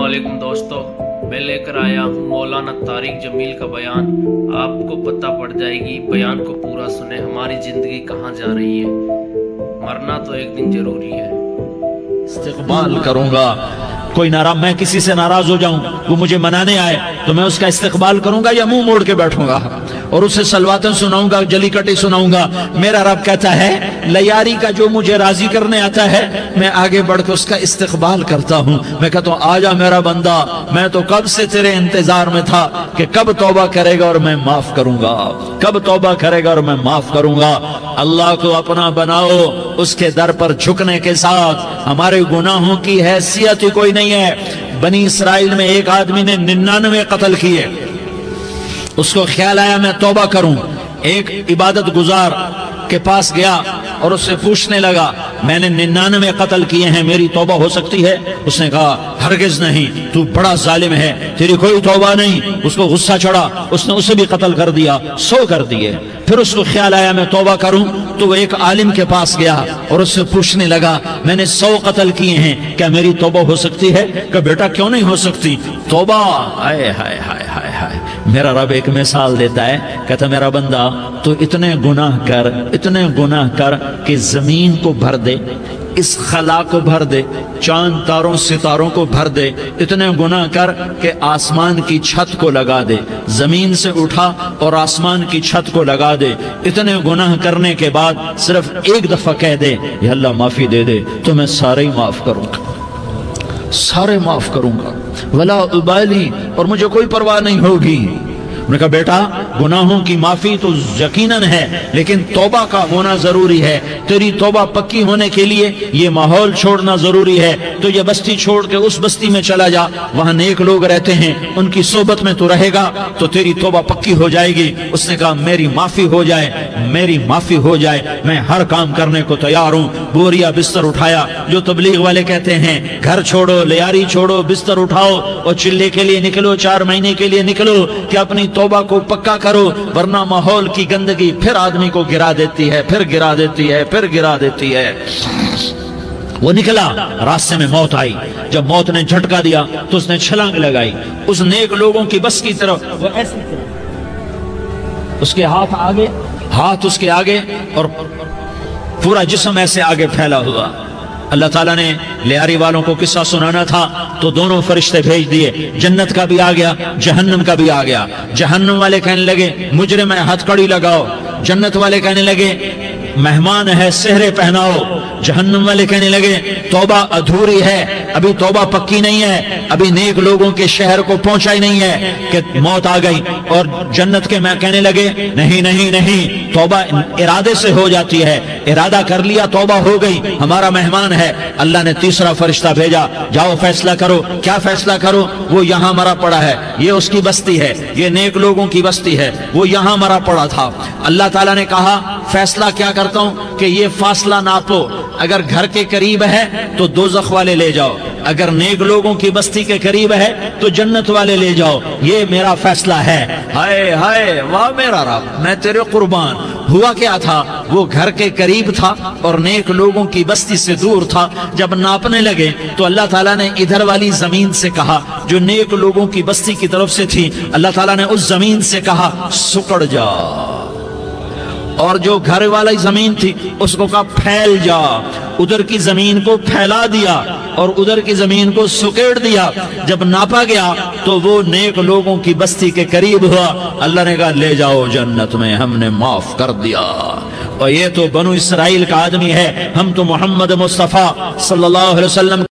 अस्सलामुअलैकुम दोस्तों, मैं लेकर आया हूँ मौलाना तारिक जमील का बयान। आपको पता पड़ जाएगी, बयान को पूरा सुने, हमारी ज़िंदगी कहाँ जा रही है। मरना तो एक दिन जरूरी है। इस्तिक़बाल करूंगा। कोई नाराज, मैं किसी से नाराज हो जाऊं, वो मुझे मनाने आए तो मैं उसका इस्तिक़बाल करूंगा या मुंह मोड़ के बैठूंगा और उसे सलवातें सुनाऊंगा, जली कटी सुनाऊंगा। मेरा रब कहता है लयारी का जो मुझे राजी करने आता है, मैं आगे बढ़ के उसका इस्तिक़बाल करता हूं। मैं कहता हूं आजा मेरा बंदा, मैं तो कब से तेरे इंतजार में था कि कब तौबा करेगा और मैं माफ करूंगा, कब तौबा करेगा और मैं माफ करूंगा। अल्लाह को अपना बनाओ, उसके दर पर झुकने के साथ हमारे गुनाहों की हैसियत ही कोई नहीं है। बनी इसराइल में एक आदमी ने 99 कत्ल किए, उसको ख्याल आया मैं तौबा करूं। एक इबादत गुजार के पास गया और उससे पूछने लगा मैंने 99 कत्ल किए हैं, मेरी तौबा हो सकती है? उसने कहा हरगिज नहीं, तू बड़ा जालिम है, तेरी कोई तौबा नहीं। उसको गुस्सा चढ़ा, उसने उसे भी कत्ल कर दिया, 100 कर दिए। फिर उसको ख्याल आया मैं तौबा करूं, तो वो एक आलिम के पास गया और उससे पूछने लगा मैंने 100 कत्ल किए हैं, क्या मेरी तौबा हो सकती है? कि बेटा क्यों नहीं हो सकती तौबा। हाय हाय हाय हाय हाय। मेरा रब एक मिसाल देता है, कहता मेरा बंदा तो इतने गुनाह कर कि जमीन को भर दे, इस खला को भर दे, चांद तारों सितारों को भर दे, इतने गुनाह कर कि आसमान की छत को लगा दे, जमीन से उठा और आसमान की छत को लगा दे। इतने गुनाह करने के बाद सिर्फ एक दफा कह दे या अल्लाह माफी दे दे, तो मैं सारे ही माफ करूंगा, सारे माफ करूंगा, वला उबाली, और मुझे कोई परवाह नहीं होगी। उन्होंने कहा बेटा गुनाहों की माफी तो यकीनन है, लेकिन तौबा का होना जरूरी है। तेरी तौबा पक्की होने के लिए ये माहौल छोड़ना जरूरी है। तो ये बस्ती छोड़ के उस बस्ती में चला जा, वहां नेक लोग रहते हैं, उनकी सोबत में तू रहेगा तो तेरी तौबा पक्की हो जाएगी। उसने कहा मेरी माफी हो जाए, मेरी माफी हो जाए, मैं हर काम करने को तैयार हूँ। बोरिया बिस्तर उठाया, जो तबलीग वाले कहते हैं घर छोड़ो, लियारी छोड़ो, बिस्तर उठाओ और चिल्ले के लिए निकलो, 4 महीने के लिए निकलो कि अपनी तौबा को पक्का करो, वरना माहौल की गंदगी फिर आदमी को गिरा देती है, फिर गिरा देती है, फिर गिरा देती है। वो निकला, रास्ते में मौत आई। जब मौत ने झटका दिया तो उसने छलांग लगाई उस नेक लोगों की बस की तरफ। वो ऐसे उसके हाथ उसके आगे और पूरा जिस्म ऐसे आगे फैला हुआ। अल्लाह ताला ने लियारी वालों को किस्सा सुनाना था तो दोनों फरिश्ते भेज दिए, जन्नत का भी आ गया, जहन्नम का भी आ गया। जहन्नम वाले कहने लगे मुजरिम है, हथकड़ी लगाओ। जन्नत वाले कहने लगे मेहमान है, सेहरे पहनाओ। जहन्नम वाले कहने लगे तौबा अधूरी है, अभी तौबा पक्की नहीं है, अभी नेक लोगों के शहर को पहुंचा ही नहीं है कि मौत आ गई। और जन्नत के मैं कहने लगे नहीं नहीं नहीं, तौबा इरादे से हो जाती है, इरादा कर लिया तौबा हो गई, हमारा मेहमान है। अल्लाह ने तीसरा फरिश्ता भेजा, जाओ फैसला करो। क्या फैसला करो? वो यहाँ मरा पड़ा है, ये उसकी बस्ती है, ये नेक लोगों की बस्ती है, वो यहाँ मरा पड़ा था। अल्लाह ताला ने कहा फैसला क्या करता हूं कि ये फासला नापो, अगर घर के करीब है तो दोज़ख वाले ले जाओ, अगर नेक लोगों की बस्ती के करीब है तो जन्नत वाले ले जाओ। ये मेरा फैसला है। हाय हाय वाह मेरा रब, मैं तेरे कुर्बान। हुआ क्या था? वो घर के करीब था और नेक लोगों की बस्ती से दूर था। जब नापने लगे तो अल्लाह ताला ने इधर वाली जमीन से कहा जो नेक लोगों की बस्ती की तरफ से थी, अल्लाह ताला ने उस जमीन से कहा सुकड़ जा, और जो घर वाली जमीन थी उसको कहा फैल जा। उधर की जमीन को फैला दिया और उधर की जमीन को सुकेड़ दिया। जब नापा गया तो वो नेक लोगों की बस्ती के करीब हुआ। अल्लाह ने कहा ले जाओ जन्नत में, हमने माफ कर दिया। और ये तो बनु इसराइल का आदमी है, हम तो मोहम्मद मुस्तफा सल्लल्लाहु अलैहि वसल्लम